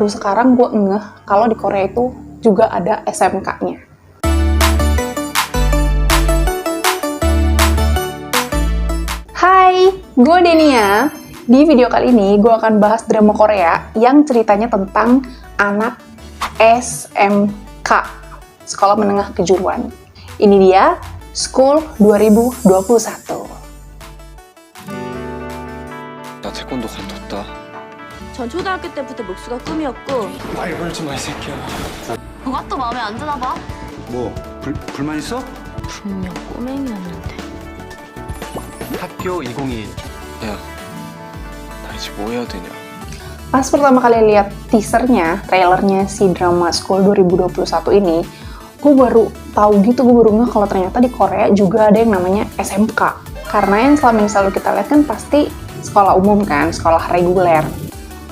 Terus sekarang gue ngeh kalau di Korea itu juga ada SMK-nya. Hai, gue Denia. Di video kali ini gue akan bahas drama Korea yang ceritanya tentang anak SMK, Sekolah Menengah Kejuruan. Ini dia School 2021. 나 태권도 관뒀다. 전 초등학교 때부터 목수가 꿈이었고. 말 걸지 마, 이 새끼야. 뭐가 또 마음에 안 드나 봐? 뭐 불만 있어? 분명 꼬맹이였는데. 학교 2021. 야, 나 이제 뭐 해야 되냐? Pas pertama kali lihat teasernya, trailernya si drama School 2021 ini, gue baru tahu gitu, gue baru ngeh kalau ternyata di Korea juga ada yang namanya SMK. Karena yang selama ini selalu kita lihat kan pasti sekolah umum kan, sekolah reguler.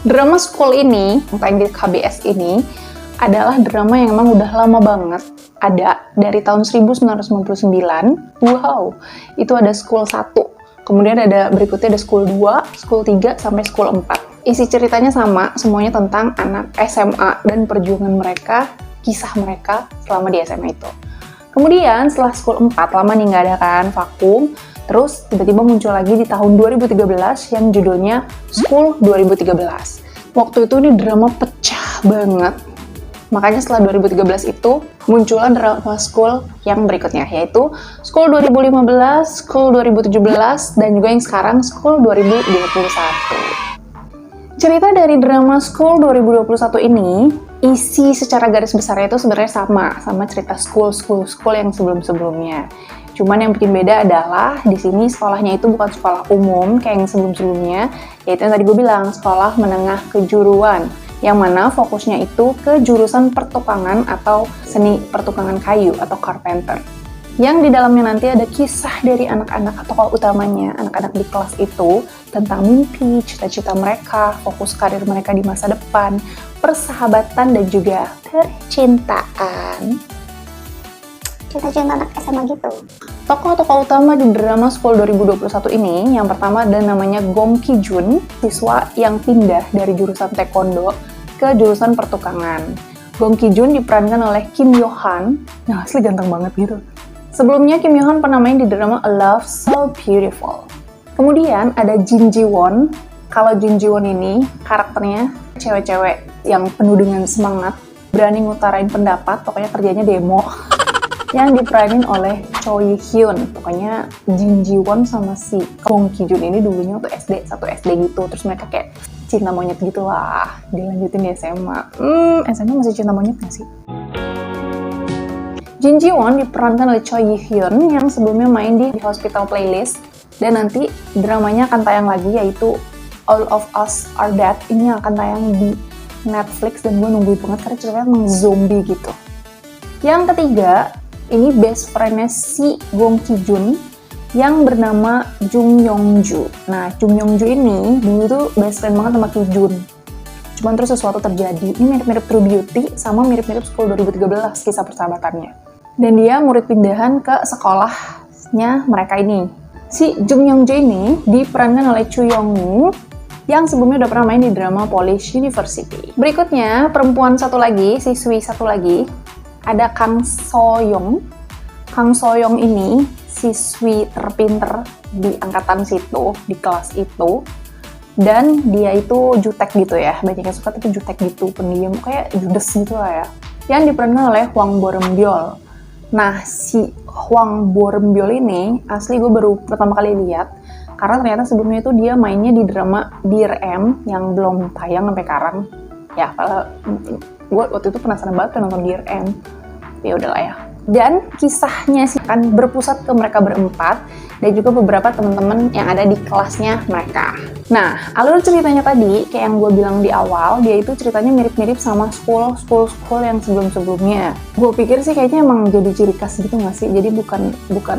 Drama School ini, yang tayang di KBS ini, adalah drama yang emang udah lama banget. Ada dari tahun 1999. Wow, itu ada School 1. Kemudian ada berikutnya ada School 2, School 3, sampai School 4. Isi ceritanya sama, semuanya tentang anak SMA dan perjuangan mereka, kisah mereka selama di SMA itu. Kemudian setelah School 4, lama nih nggak ada kan, vakum. Terus tiba-tiba muncul lagi di tahun 2013 yang judulnya School 2013. Waktu itu ini drama pecah banget. Makanya setelah 2013 itu muncullah drama School yang berikutnya, yaitu School 2015, School 2017, dan juga yang sekarang School 2021. Cerita dari drama School 2021 ini, isi secara garis besarnya itu sebenarnya sama cerita school yang sebelum-sebelumnya. Cuman yang bikin beda adalah di sini sekolahnya itu bukan sekolah umum kayak yang sebelum-sebelumnya, yaitu yang tadi gue bilang, sekolah menengah kejuruan, yang mana fokusnya itu ke jurusan pertukangan atau seni pertukangan kayu atau carpenter. Yang di dalamnya nanti ada kisah dari anak-anak atau tokoh utamanya, anak-anak di kelas itu, tentang mimpi, cita-cita mereka, fokus karir mereka di masa depan, persahabatan, dan juga percintaan. Cinta-cinta anak SMA gitu. Tokoh-tokoh utama di drama School 2021 ini, yang pertama ada namanya Gong Ki-jun, siswa yang pindah dari jurusan taekwondo ke jurusan pertukangan. Gong Ki-jun diperankan oleh Kim Yo-han, nah asli ganteng banget gitu. Sebelumnya Kim Yo-han pernah main di drama A Love So Beautiful. Kemudian ada Jin Ji-won. Kalau Jin Ji-won ini karakternya cewek-cewek yang penuh dengan semangat, berani ngutarain pendapat, pokoknya kerjanya demo. Yang diperanin oleh Cho Yi-hyun. Pokoknya Jin Ji-won sama si Gong Ki-jun ini dulunya waktu SD, satu SD gitu. Terus mereka kayak cinta monyet gitu lah. Dilanjutin di SMA. SMA masih cinta monyet gak sih? Jin Ji-won diperankan oleh Cho Yi-hyun yang sebelumnya main di Hospital Playlist. Dan nanti dramanya akan tayang lagi, yaitu All of Us Are Dead. Ini akan tayang di Netflix dan gue nungguin banget karena ceritanya tentang zombie gitu. Yang ketiga, ini best friend-nya si Gong Ki-jun yang bernama Jung Yong-ju. Nah, Jung Yong-ju ini dulu tuh best friend banget sama Ki-jun. Cuman terus sesuatu terjadi. Ini mirip-mirip True Beauty sama mirip-mirip School 2013 kisah persahabatannya. Dan dia murid pindahan ke sekolahnya mereka ini. Si Jung Yong-ju ini diperankan oleh Chu Yong-woo yang sebelumnya udah pernah main di drama Polish University. Berikutnya, perempuan satu lagi, siswi satu lagi, ada Kang So-young. Kang So-young ini siswi terpinter di angkatan situ, di kelas itu. Dan dia itu jutek gitu ya, banyak yang suka tapi jutek gitu, pendiam, kayak judes gitu lah ya. Yang diperankan oleh Hwang Bo-reum-byul. Nah, si Hwang Bo-reum-byul ini, asli gue baru pertama kali lihat, karena ternyata sebelumnya itu dia mainnya di drama Dear M, yang belum tayang sampai sekarang. Ya, kalau gue waktu itu penasaran banget kan nonton Dear M. Ya udahlah ya. Dan kisahnya sih kan berpusat ke mereka berempat dan juga beberapa teman-teman yang ada di kelasnya mereka. Nah, alur ceritanya tadi kayak yang gue bilang di awal, dia itu ceritanya mirip-mirip sama school yang sebelum-sebelumnya. Gue pikir sih kayaknya emang jadi ciri khas gitu nggak sih? Jadi bukan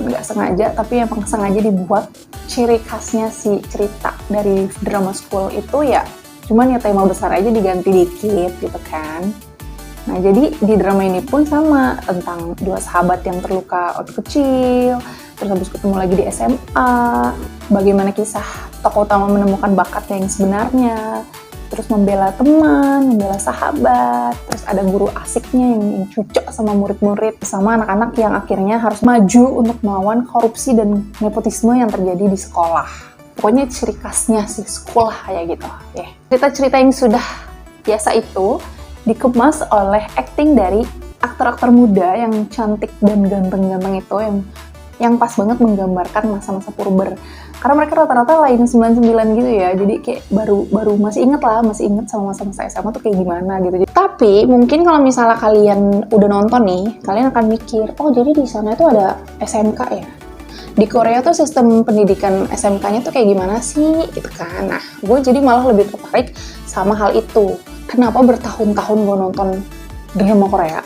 nggak sengaja, tapi emang sengaja dibuat ciri khasnya si cerita dari drama School itu ya. Cuman ya tema besar aja diganti dikit gitu kan. Nah, jadi di drama ini pun sama, tentang dua sahabat yang terluka waktu kecil, terus habis ketemu lagi di SMA, bagaimana kisah tokoh utama menemukan bakatnya yang sebenarnya, terus terus membela teman, membela sahabat, terus ada guru asiknya yang cucok sama murid-murid, sama anak-anak yang akhirnya harus maju untuk melawan korupsi dan nepotisme yang terjadi di sekolah. Pokoknya ciri khasnya sih sekolah kayak gitu. Ya. Cerita-cerita yang sudah biasa itu dikemas oleh acting dari aktor-aktor muda yang cantik dan ganteng-ganteng itu yang pas banget menggambarkan masa-masa purba. Karena mereka rata-rata lain 99 gitu ya, jadi kayak baru masih inget sama masa-masa SMA tuh kayak gimana gitu. Tapi mungkin kalau misalnya kalian udah nonton nih, kalian akan mikir, oh jadi di sana itu ada SMK ya? Di Korea tuh sistem pendidikan SMK-nya tuh kayak gimana sih gitu kan. Nah, gue jadi malah lebih tertarik sama hal itu. Kenapa bertahun-tahun gue nonton drama Korea?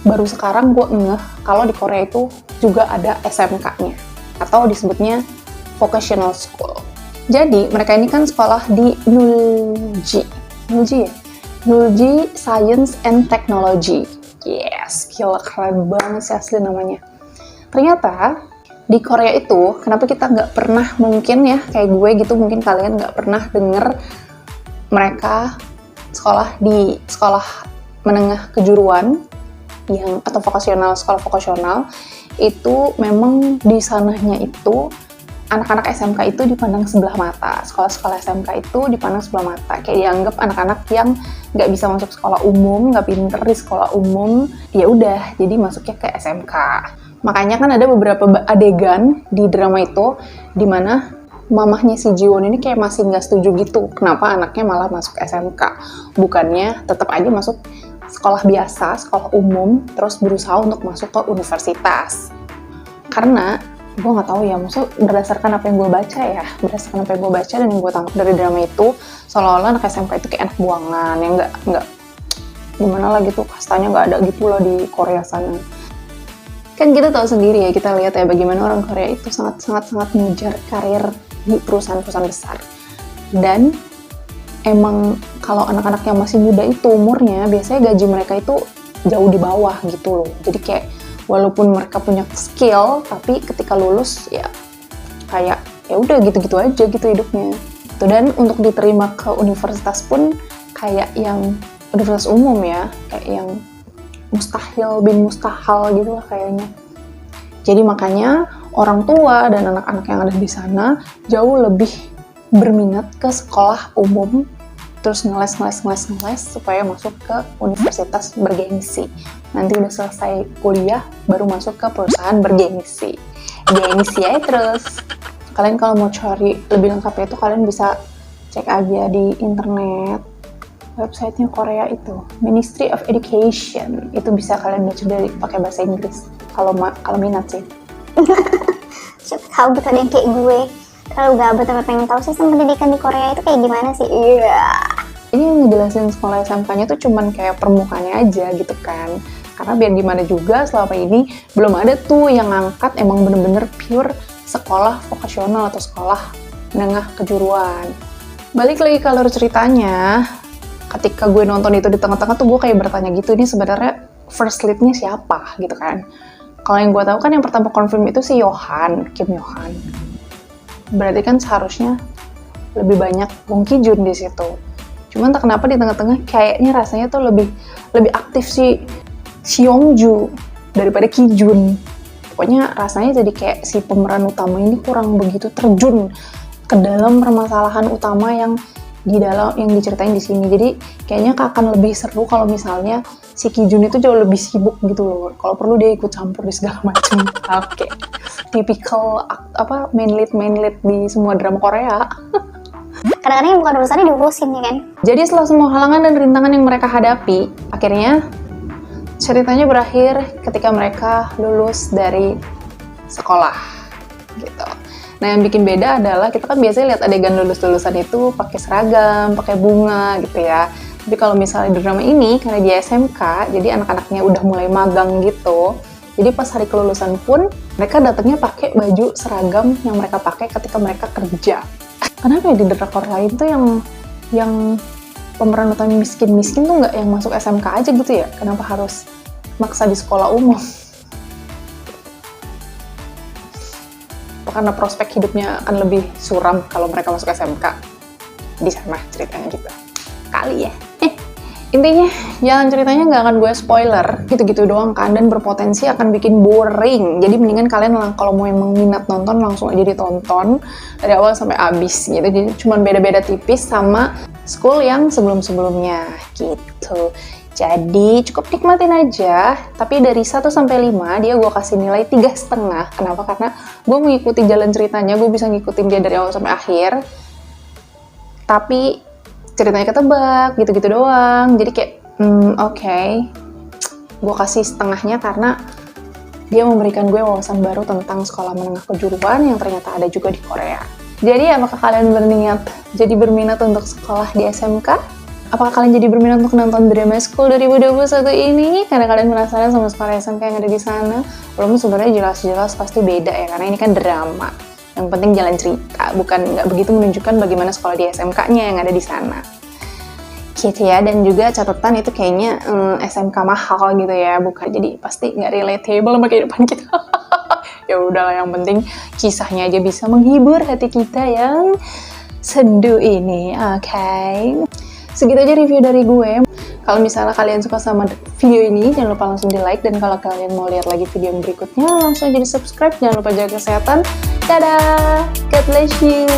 Baru sekarang gue ngeh kalau di Korea itu juga ada SMK-nya, atau disebutnya vocational school. Jadi mereka ini kan sekolah di Nulji ya? Nulji Science and Technology. Yes, gila keren banget sih asli namanya. Ternyata di Korea itu, kenapa kita nggak pernah, mungkin ya kayak gue gitu, mungkin kalian nggak pernah denger mereka sekolah di sekolah menengah kejuruan yang atau vokasional, sekolah vokasional itu memang di sananya itu anak-anak SMK itu dipandang sebelah mata. Sekolah-sekolah SMK itu dipandang sebelah mata, kayak dianggap anak-anak yang nggak bisa masuk sekolah umum, nggak pinter di sekolah umum, ya udah jadi masuknya ke SMK. Makanya kan ada beberapa adegan di drama itu di mana mamahnya si Jiwon ini kayak masih nggak setuju gitu, kenapa anaknya malah masuk SMK, bukannya tetap aja masuk sekolah biasa, sekolah umum, terus berusaha untuk masuk ke universitas. Karena gue nggak tahu ya, maksudnya berdasarkan apa yang gue baca dan yang gue tangkap dari drama itu, seolah-olah anak SMK itu kayak anak buangan yang nggak gimana lah gitu, kastanya nggak ada gitu loh di Korea sana. Kan kita tahu sendiri ya, kita lihat ya bagaimana orang Korea itu sangat mengejar karir di perusahaan-perusahaan besar. Dan emang kalau anak-anak yang masih muda itu umurnya, biasanya gaji mereka itu jauh di bawah gitu loh. Jadi kayak walaupun mereka punya skill, tapi ketika lulus ya kayak ya udah gitu-gitu aja gitu hidupnya. Dan untuk diterima ke universitas pun kayak yang universitas umum ya, kayak yang mustahil bin mustahil gitu lah kayaknya. Jadi makanya orang tua dan anak-anak yang ada di sana jauh lebih berminat ke sekolah umum, terus ngeles supaya masuk ke universitas bergengsi. Nanti udah selesai kuliah baru masuk ke perusahaan bergengsi. Gengsi aja terus. Kalian kalau mau cari lebih lengkapnya itu kalian bisa cek aja di internet. Websitenya Korea itu Ministry of Education, itu bisa kalian baca dari pakai bahasa Inggris kalau minat sih. Siapa tahu gitu ada yang kayak gue. Kalau gak betul pengen tahu sistem pendidikan di Korea itu kayak gimana sih? Iya. Ini yang ngejelasin sekolah SMK-nya tuh cuman kayak permukaannya aja gitu kan. Karena biar gimana juga selama ini belum ada tuh yang ngangkat emang bener-bener pure sekolah vokasional atau sekolah menengah kejuruan. Balik lagi ke alur ceritanya, ketika gue nonton itu di tengah-tengah tuh gue kayak bertanya gitu, ini sebenarnya first lead-nya siapa gitu kan. Kalau yang gue tahu kan yang pertama confirm itu si Kim Yohan. Berarti kan seharusnya lebih banyak Bong Ki-jun di situ. Cuman tak kenapa di tengah-tengah kayaknya rasanya tuh lebih aktif si Seongju daripada Ki-jun. Pokoknya rasanya jadi kayak si pemeran utama ini kurang begitu terjun ke dalam permasalahan utama yang diceritain di sini. Jadi kayaknya akan lebih seru kalau misalnya si Ki-jun itu jauh lebih sibuk gitu loh. Kalau perlu dia ikut campur di segala macam. Oke. Typical main lead di semua drama Korea. Kadang-kadang yang bukan urusannya diurusin ya kan. Jadi setelah semua halangan dan rintangan yang mereka hadapi, akhirnya ceritanya berakhir ketika mereka lulus dari sekolah gitu. Nah, yang bikin beda adalah kita kan biasanya lihat adegan lulus-lulusan itu pakai seragam, pakai bunga gitu ya. Tapi kalau misalnya di drama ini, karena dia SMK, jadi anak-anaknya udah mulai magang gitu. Jadi pas hari kelulusan pun, mereka datangnya pakai baju seragam yang mereka pakai ketika mereka kerja. Kenapa ya di drakor lain tuh yang pemeran utama miskin-miskin tuh nggak yang masuk SMK aja gitu ya? Kenapa harus maksa di sekolah umum? Karena prospek hidupnya akan lebih suram kalau mereka masuk SMK. Di sana ceritanya gitu. kali ya. Intinya jalan ceritanya nggak akan gue spoiler, gitu-gitu doang kan, dan berpotensi akan bikin boring. Jadi mendingan kalian kalau mau emang minat nonton langsung aja ditonton dari awal sampai habis gitu. Jadi cuman beda-beda tipis sama School yang sebelum-sebelumnya gitu. Jadi cukup nikmatin aja, tapi dari 1 sampai 5 dia gue kasih nilai 3,5. Kenapa? Karena gue mengikuti jalan ceritanya, gue bisa ngikutin dia dari awal sampai akhir. Tapi ceritanya ketebak, gitu-gitu doang. Jadi kayak, oke. Gue kasih setengahnya karena dia memberikan gue wawasan baru tentang sekolah menengah kejuruan yang ternyata ada juga di Korea. Jadi apakah kalian berminat untuk sekolah di SMK? Apakah kalian jadi berminat untuk nonton drama School 2021 ini? Karena kalian penasaran sama sekolah SMK yang ada di sana? Belum, sebenarnya jelas-jelas pasti beda ya, karena ini kan drama. Yang penting jalan cerita, bukan nggak begitu menunjukkan bagaimana sekolah di SMK-nya yang ada di sana. Gitu ya, dan juga catatan itu kayaknya SMK mahal gitu ya, bukan, jadi pasti nggak relatable sama kehidupan kita. Ya udahlah, yang penting kisahnya aja bisa menghibur hati kita yang seduh ini, oke. Segitu aja review dari gue. Kalau misalnya kalian suka sama video ini, jangan lupa langsung di like, dan kalau kalian mau lihat lagi video yang berikutnya, langsung aja di subscribe. Jangan lupa jaga kesehatan. Dadah, God bless you.